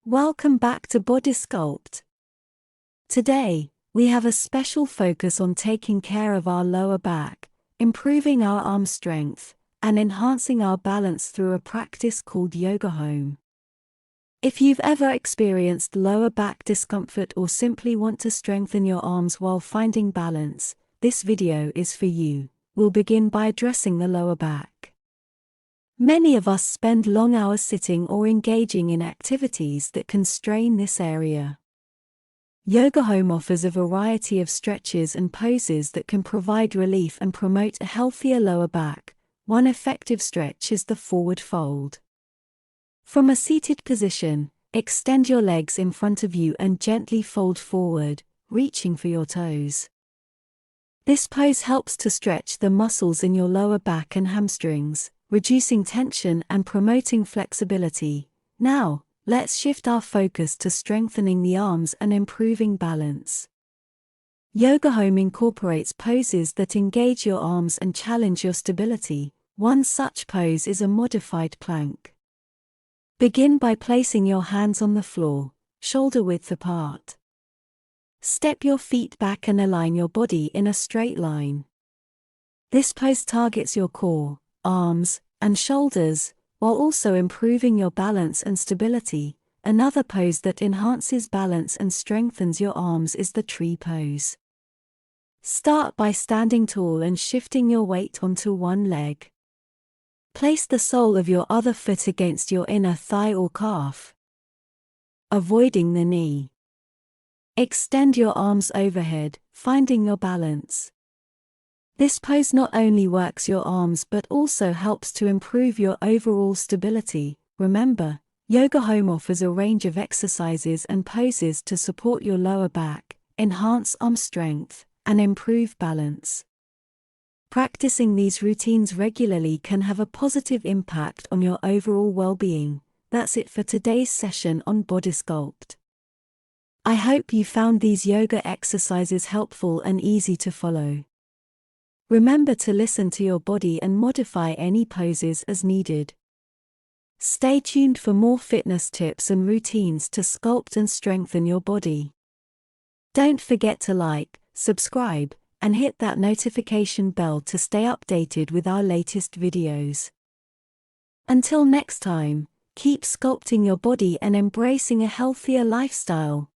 Welcome back to Body Sculpt. Today, we have a special focus on taking care of our lower back, improving our arm strength, and enhancing our balance through a practice called YogaHome. If you've ever experienced lower back discomfort or simply want to strengthen your arms while finding balance, this video is for you. We'll begin by addressing the lower back. Many of us spend long hours sitting or engaging in activities that can strain this area. YogaHome offers a variety of stretches and poses that can provide relief and promote a healthier lower back. One effective stretch is the forward fold. From a seated position, extend your legs in front of you and gently fold forward, reaching for your toes. This pose helps to stretch the muscles in your lower back and hamstrings, reducing tension and promoting flexibility. Now, let's shift our focus to strengthening the arms and improving balance. YogaHome incorporates poses that engage your arms and challenge your stability. One such pose is a modified plank. Begin by placing your hands on the floor, shoulder width apart. Step your feet back and align your body in a straight line. This pose targets your core, arms, and shoulders, while also improving your balance and stability. Another pose that enhances balance and strengthens your arms is the tree pose. Start by standing tall and shifting your weight onto one leg. Place the sole of your other foot against your inner thigh or calf, avoiding the knee. Extend your arms overhead, finding your balance. This pose not only works your arms but also helps to improve your overall stability. Remember, YogaHome offers a range of exercises and poses to support your lower back, enhance arm strength, and improve balance. Practicing these routines regularly can have a positive impact on your overall well-being. That's it for today's session on Body Sculpt. I hope you found these yoga exercises helpful and easy to follow. Remember to listen to your body and modify any poses as needed. Stay tuned for more fitness tips and routines to sculpt and strengthen your body. Don't forget to like, subscribe, and hit that notification bell to stay updated with our latest videos. Until next time, keep sculpting your body and embracing a healthier lifestyle.